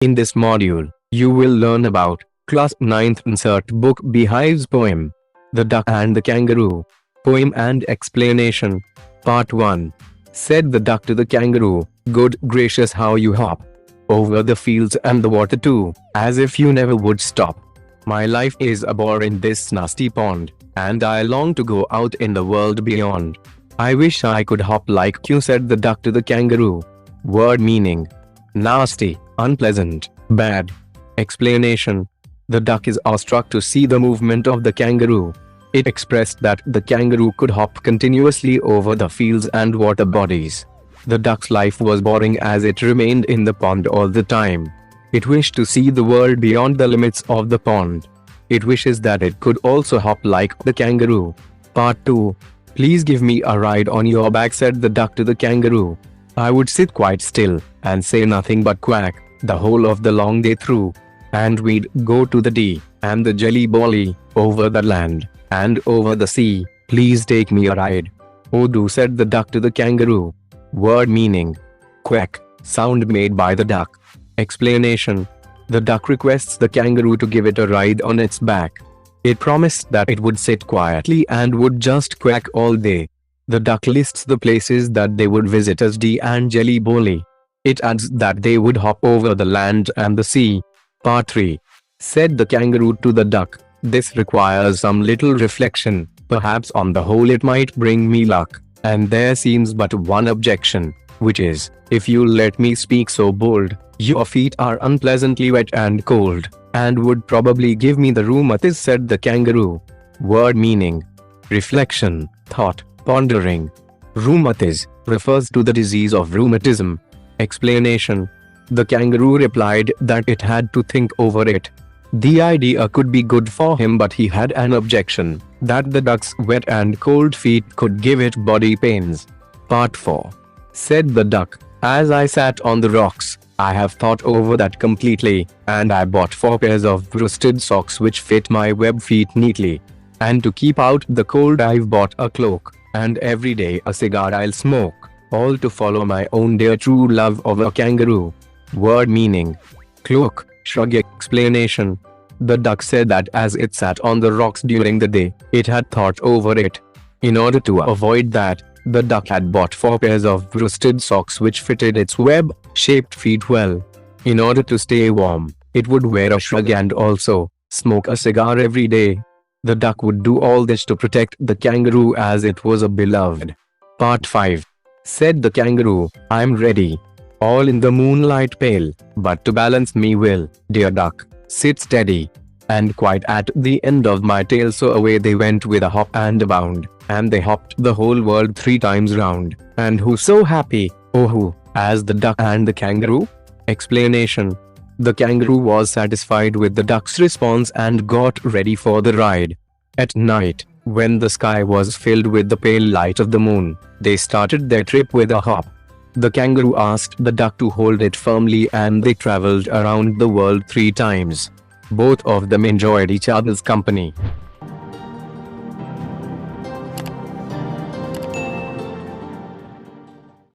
In this module, you will learn about Class 9th Insert Book Beehive's poem, The Duck and the Kangaroo. Poem and explanation. Part 1. Said the duck to the kangaroo, "Good gracious, how you hop over the fields and the water too, as if you never would stop. My life is a bore in this nasty pond, and I long to go out in the world beyond. I wish I could hop like you," said the duck to the kangaroo. Word meaning: nasty, unpleasant, bad. Explanation. The duck is awestruck to see the movement of the kangaroo. It expressed that the kangaroo could hop continuously over the fields and water bodies. The duck's life was boring as it remained in the pond all the time. It wished to see the world beyond the limits of the pond. It wishes that it could also hop like the kangaroo. Part 2. Please give me a ride on your back, said the duck to the kangaroo. I would sit quite still and say nothing but quack the whole of the long day through. And we'd go to the D and the jelly bolly, over the land and over the sea. Please take me a ride. Oh do, said the duck to the kangaroo. Word meaning: quack, sound made by the duck. Explanation. The duck requests the kangaroo to give it a ride on its back. It promised that it would sit quietly and would just quack all day. The duck lists the places that they would visit as D and jelly bolly. It adds that they would hop over the land and the sea. Part 3. Said the kangaroo to the duck, this requires some little reflection. Perhaps on the whole it might bring me luck. And there seems but one objection, which is, if you'll let me speak so bold, your feet are unpleasantly wet and cold, and would probably give me the rheumatiz, said the kangaroo. Word meaning: reflection, thought, pondering. Rheumatiz refers to the disease of rheumatism. Explanation. The kangaroo replied that it had to think over it. The idea could be good for him, but he had an objection, that the duck's wet and cold feet could give it body pains. Part 4. Said the duck, as I sat on the rocks, I have thought over that completely, and I bought 4 pairs of worsted socks which fit my web feet neatly. And to keep out the cold I've bought a cloak, and every day a cigar I'll smoke, all to follow my own dear true love of a kangaroo. Word meaning: cloak, shrug. Explanation. The duck said that as it sat on the rocks during the day, it had thought over it. In order to avoid that, the duck had bought 4 pairs of worsted socks which fitted its web-shaped feet well. In order to stay warm, it would wear a shrug and also smoke a cigar every day. The duck would do all this to protect the kangaroo as it was a beloved. Part 5. Said the kangaroo, I'm ready. All in the moonlight pale, but to balance me will, dear duck, sit steady. And quite at the end of my tail, so away they went with a hop and a bound, and they hopped the whole world 3 times round. And who so happy, oh who, as the duck and the kangaroo? Explanation. The kangaroo was satisfied with the duck's response and got ready for the ride. At night, when the sky was filled with the pale light of the moon, they started their trip with a hop. The kangaroo asked the duck to hold it firmly, and they traveled around the world 3 times. Both of them enjoyed each other's company.